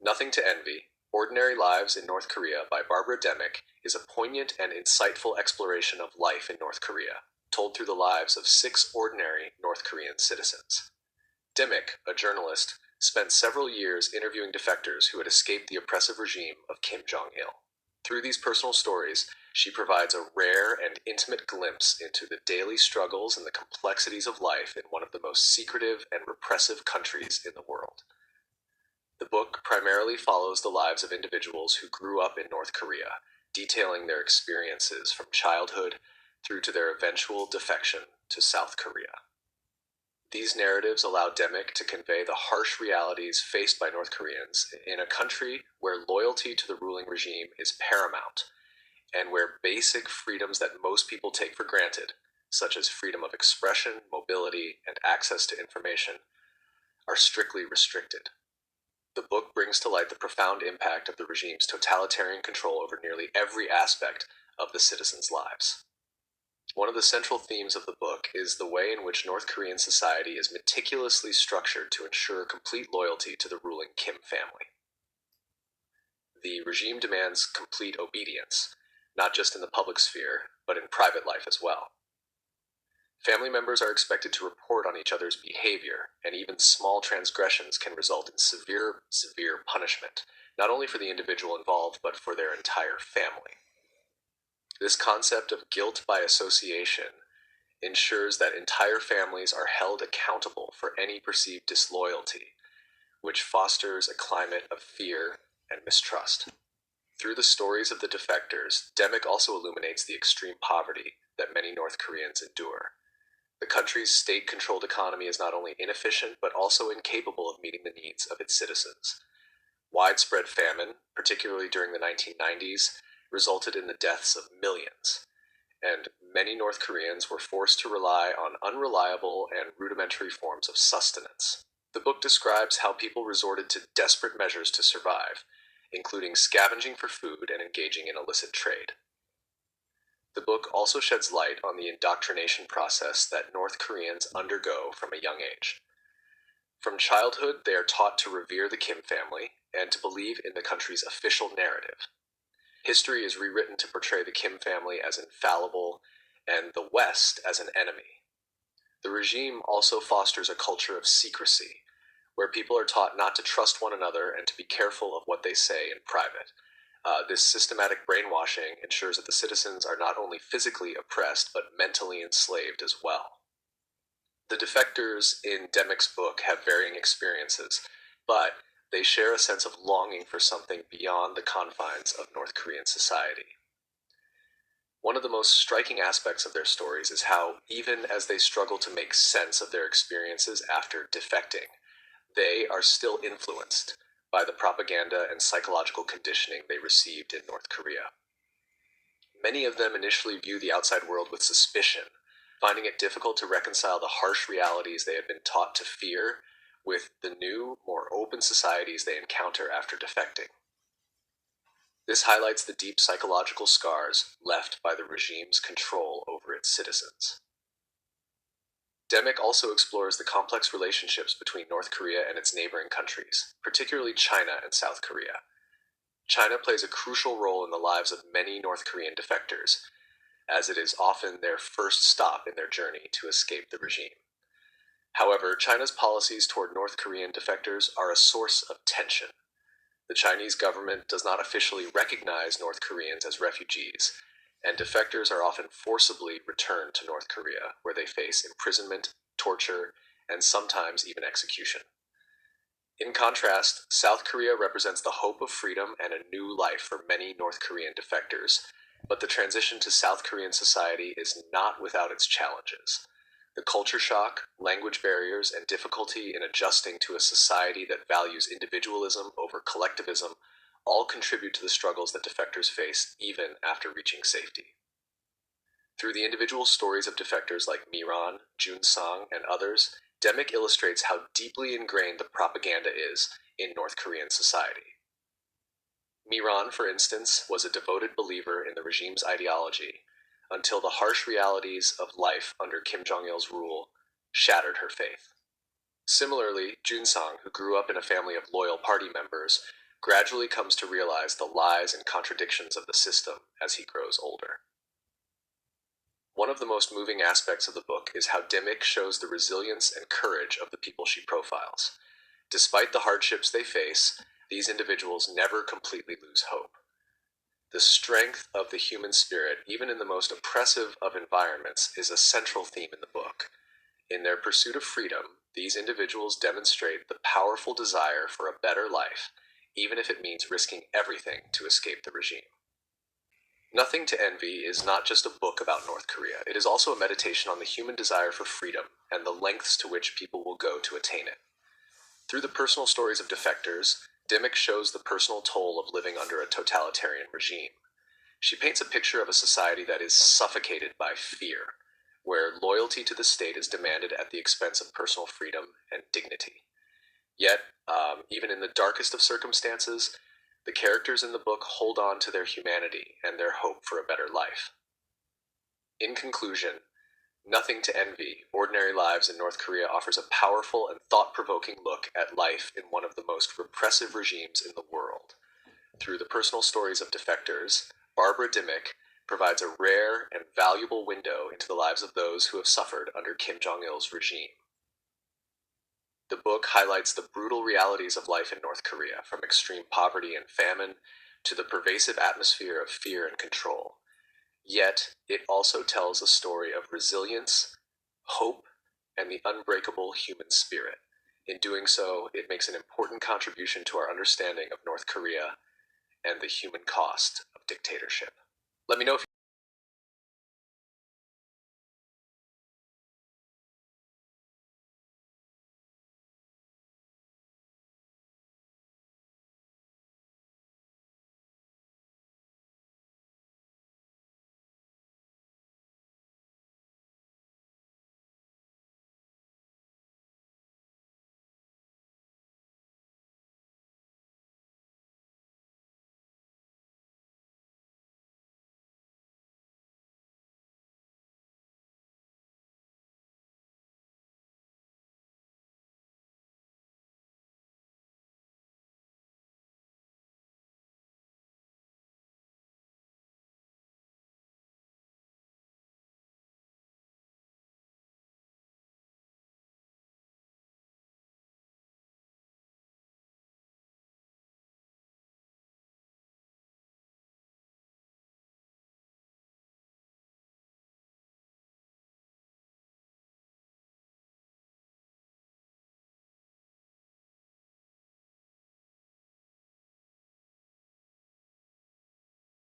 Nothing to Envy: Ordinary Lives in North Korea by Barbara Demick is a poignant and insightful exploration of life in North Korea, told through the lives of 6 ordinary North Korean citizens. Demick, a journalist, spent several years interviewing defectors who had escaped the oppressive regime of Kim Jong-il. Through these personal stories, she provides a rare and intimate glimpse into the daily struggles and the complexities of life in one of the most secretive and repressive countries in the world. The book primarily follows the lives of individuals who grew up in North Korea, detailing their experiences from childhood through to their eventual defection to South Korea. These narratives allow Demick to convey the harsh realities faced by North Koreans in a country where loyalty to the ruling regime is paramount, and where basic freedoms that most people take for granted, such as freedom of expression, mobility, and access to information, are strictly restricted. The book brings to light the profound impact of the regime's totalitarian control over nearly every aspect of the citizens' lives. One of the central themes of the book is the way in which North Korean society is meticulously structured to ensure complete loyalty to the ruling Kim family. The regime demands complete obedience, not just in the public sphere, but in private life as well. Family members are expected to report on each other's behavior, and even small transgressions can result in severe punishment, not only for the individual involved, but for their entire family. This concept of guilt by association ensures that entire families are held accountable for any perceived disloyalty, which fosters a climate of fear and mistrust. Through the stories of the defectors, Demick also illuminates the extreme poverty that many North Koreans endure. The country's state-controlled economy is not only inefficient, but also incapable of meeting the needs of its citizens. Widespread famine, particularly during the 1990s, resulted in the deaths of millions, and many North Koreans were forced to rely on unreliable and rudimentary forms of sustenance. The book describes how people resorted to desperate measures to survive, including scavenging for food and engaging in illicit trade. The book also sheds light on the indoctrination process that North Koreans undergo from a young age. From childhood, they are taught to revere the Kim family and to believe in the country's official narrative. History is rewritten to portray the Kim family as infallible and the West as an enemy. The regime also fosters a culture of secrecy, where people are taught not to trust one another and to be careful of what they say in private. This systematic brainwashing ensures that the citizens are not only physically oppressed, but mentally enslaved as well. The defectors in Demick's book have varying experiences, but they share a sense of longing for something beyond the confines of North Korean society. One of the most striking aspects of their stories is how, even as they struggle to make sense of their experiences after defecting, they are still influenced by the propaganda and psychological conditioning they received in North Korea. Many of them initially view the outside world with suspicion, finding it difficult to reconcile the harsh realities they had been taught to fear with the new, more open societies they encounter after defecting. This highlights the deep psychological scars left by the regime's control over its citizens. Demick also explores the complex relationships between North Korea and its neighboring countries, particularly China and South Korea. China plays a crucial role in the lives of many North Korean defectors, as it is often their first stop in their journey to escape the regime. However, China's policies toward North Korean defectors are a source of tension. The Chinese government does not officially recognize North Koreans as refugees, and defectors are often forcibly returned to North Korea, where they face imprisonment, torture, and sometimes even execution. In contrast, South Korea represents the hope of freedom and a new life for many North Korean defectors, but the transition to South Korean society is not without its challenges. The culture shock, language barriers, and difficulty in adjusting to a society that values individualism over collectivism all contribute to the struggles that defectors face even after reaching safety. Through the individual stories of defectors like Miran, Junsang, and others, Demick illustrates how deeply ingrained the propaganda is in North Korean society. Miran, for instance, was a devoted believer in the regime's ideology until the harsh realities of life under Kim Jong-il's rule shattered her faith. Similarly, Junsang, who grew up in a family of loyal party members, gradually comes to realize the lies and contradictions of the system as he grows older. One of the most moving aspects of the book is how Demick shows the resilience and courage of the people she profiles. Despite the hardships they face, these individuals never completely lose hope. The strength of the human spirit, even in the most oppressive of environments, is a central theme in the book. In their pursuit of freedom, these individuals demonstrate the powerful desire for a better life, even if it means risking everything to escape the regime. Nothing to Envy is not just a book about North Korea. It is also a meditation on the human desire for freedom and the lengths to which people will go to attain it. Through the personal stories of defectors, Dimick shows the personal toll of living under a totalitarian regime. She paints a picture of a society that is suffocated by fear, where loyalty to the state is demanded at the expense of personal freedom and dignity. Yet, even in the darkest of circumstances, the characters in the book hold on to their humanity and their hope for a better life. In conclusion, Nothing to Envy, Ordinary Lives in North Korea offers a powerful and thought-provoking look at life in one of the most repressive regimes in the world. Through the personal stories of defectors, Barbara Dimick provides a rare and valuable window into the lives of those who have suffered under Kim Jong-il's regime. The book highlights the brutal realities of life in North Korea, from extreme poverty and famine to the pervasive atmosphere of fear and control. Yet, it also tells a story of resilience, hope, and the unbreakable human spirit. In doing so, it makes an important contribution to our understanding of North Korea and the human cost of dictatorship. Let me know if